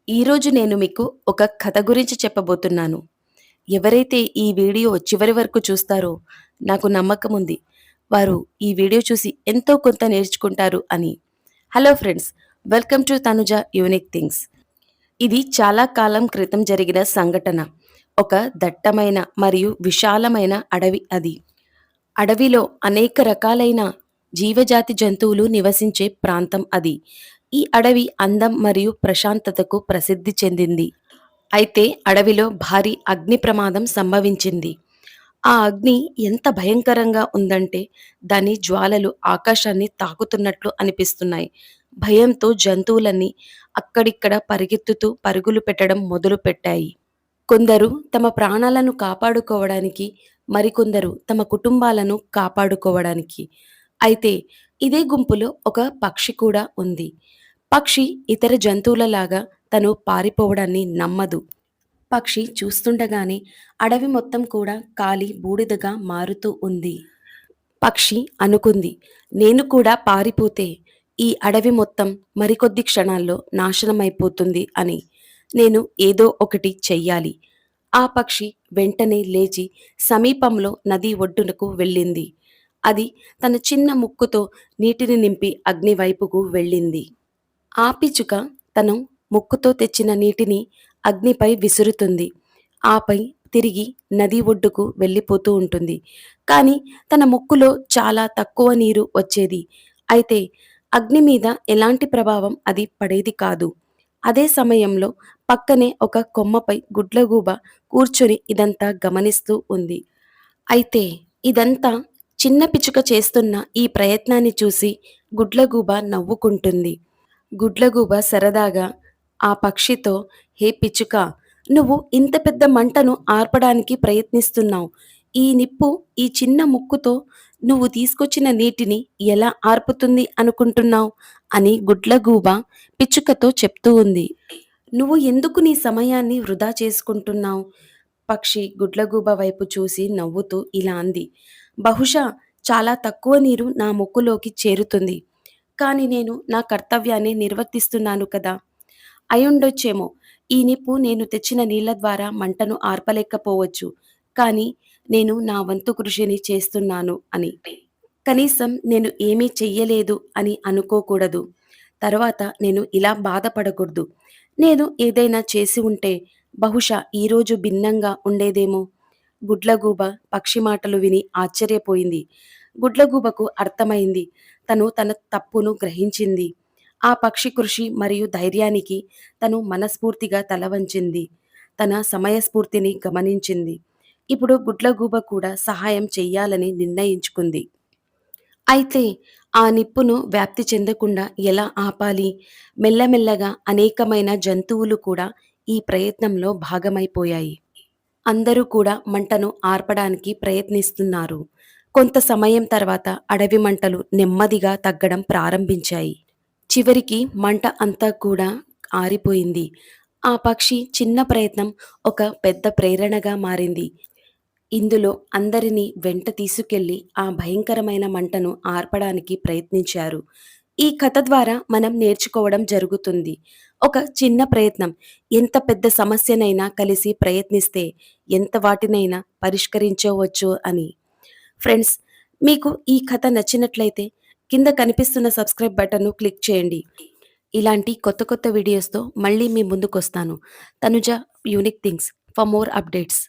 ఈరోజు నేను మీకు ఒక కథ గురించి చెప్పబోతున్నాను. ఎవరైతే ఈ వీడియో చివరి వరకు చూస్తారో నాకు నమ్మకముంది. వారు ఈ వీడియో చూసి ఎంతో కొంత నేర్చుకుంటారు అని. Hello friends, welcome to Tanuja unique things. ఇది చాలా కాలం క్రితం జరిగిన సంఘటన. ఒక దట్టమైన మరియు విశాలమైన అడవి అది. అడవిలో అనేక రకాలైన జీవజాతి జంతువులు నివసించే ప్రాంతం అది. ఈ అడవి అందం మరియు ప్రశాంతతకు ప్రసిద్ధి చెందింది. అయితే అడవిలో భారీ అగ్ని ప్రమాదం సంభవించింది. ఆ అగ్ని ఎంత భయంకరంగా ఉందంటే దాని జ్వాలలు ఆకాశాన్ని తాకుతున్నట్లు అనిపిస్తున్నాయి. భయంతో జంతువులన్నీ అక్కడిక్కడ పరిగెత్తుతూ పరుగులు పెట్టడం మొదలుపెట్టాయి. కొందరు తమ ప్రాణాలను కాపాడుకోవడానికి, మరికొందరు తమ కుటుంబాలను కాపాడుకోవడానికి. అయితే ఇదే గుంపులో ఒక పక్షి కూడా ఉంది. పక్షి ఇతర జంతువులలాగా తను పారిపోవడాన్ని నమ్మదు. పక్షి చూస్తుండగానే అడవి మొత్తం కూడా కాలి బూడిదగా మారుతూ ఉంది. పక్షి అనుకుంది, నేను కూడా పారిపోతే ఈ అడవి మొత్తం మరికొద్ది క్షణాల్లో నాశనమైపోతుంది అని. నేను ఏదో ఒకటి చెయ్యాలి. ఆ పక్షి వెంటనే లేచి సమీపంలో నది ఒడ్డునకు వెళ్ళింది. అది తన చిన్న ముక్కుతో నీటిని నింపి అగ్ని వైపుకు వెళ్ళింది. ఆ పిచ్చుక తను ముక్కుతో తెచ్చిన నీటిని అగ్నిపై విసురుతుంది. ఆపై తిరిగి నది ఒడ్డుకు వెళ్ళిపోతూ ఉంటుంది. కానీ తన ముక్కులో చాలా తక్కువ నీరు వచ్చేది. అయితే అగ్ని మీద ఎలాంటి ప్రభావం అది పడేది కాదు. అదే సమయంలో పక్కనే ఒక కొమ్మపై గుడ్లగూబ కూర్చొని ఇదంతా గమనిస్తూ ఉంది. అయితే ఇదంతా చిన్న పిచ్చుక చేస్తున్న ఈ ప్రయత్నాన్ని చూసి గుడ్లగూబ నవ్వుకుంటుంది. గుడ్లగూబ సరదాగా ఆ పక్షితో, హే పిచ్చుక, నువ్వు ఇంత పెద్ద మంటను ఆర్పడానికి ప్రయత్నిస్తున్నావు. ఈ నిప్పు ఈ చిన్న ముక్కుతో నువ్వు తీసుకొచ్చిన నీటిని ఎలా ఆర్పుతుంది అనుకుంటున్నావు అని గుడ్లగూబ పిచ్చుకతో చెప్తూ ఉంది. నువ్వు ఎందుకు నీ సమయాన్ని వృధా చేసుకుంటున్నావు? పక్షి గుడ్లగూబ వైపు చూసి నవ్వుతూ ఇలా అంది. బహుశా చాలా తక్కువ నీరు నా ముక్కులోకి చేరుతుంది. కానీ నేను నా కర్తవ్యాన్ని నిర్వర్తిస్తున్నాను కదా! అయుండొచ్చేమో. ఈ నిప్పు నేను తెచ్చిన నీళ్ల ద్వారా మంటను ఆర్పలేకపోవచ్చు. కానీ నేను నా వంతు కృషిని చేస్తున్నాను అని. కనీసం నేను ఏమీ చెయ్యలేదు అని అనుకోకూడదు. తరువాత నేను ఇలా బాధపడకూడదు. నేను ఏదైనా చేసి ఉంటే బహుశా ఈరోజు భిన్నంగా ఉండేదేమో. గుడ్లగూబ పక్షి మాటలు విని ఆశ్చర్యపోయింది. గుడ్లగూబకు అర్థమైంది. తను తన తప్పును గ్రహించింది. ఆ పక్షి కృషి మరియు ధైర్యానికి తను మనస్ఫూర్తిగా తలవంచింది. తన సమయస్ఫూర్తిని గమనించింది. ఇప్పుడు గుడ్లగూబ కూడా సహాయం చెయ్యాలని నిర్ణయించుకుంది. అయితే ఆ నిప్పును వ్యాప్తి చెందకుండా ఎలా ఆపాలి? మెల్లమెల్లగా అనేకమైన జంతువులు కూడా ఈ ప్రయత్నంలో భాగమైపోయాయి. అందరూ కూడా మంటను ఆర్పడానికి ప్రయత్నిస్తున్నారు. కొంత సమయం తర్వాత అడవి మంటలు నెమ్మదిగా తగ్గడం ప్రారంభించాయి. చివరికి మంట అంతా కూడా ఆరిపోయింది. ఆ పక్షి చిన్న ప్రయత్నం ఒక పెద్ద ప్రేరణగా మారింది. ఇందులో అందరినీ వెంట తీసుకెళ్లి ఆ భయంకరమైన మంటను ఆర్పడానికి ప్రయత్నించారు. ఈ కథ ద్వారా మనం నేర్చుకోవడం జరుగుతుంది. ఒక చిన్న ప్రయత్నం ఎంత పెద్ద సమస్యనైనా కలిసి ప్రయత్నిస్తే ఎంత వాటినైనా పరిష్కరించవచ్చు అని. ఫ్రెండ్స్, మీకు ఈ కథ నచ్చినట్లయితే కింద కనిపిస్తున్న సబ్స్క్రైబ్ బటన్ను క్లిక్ చేయండి. ఇలాంటి కొత్త కొత్త వీడియోస్తో మళ్ళీ మీ ముందుకొస్తాను. Tanuja unique things. For more updates.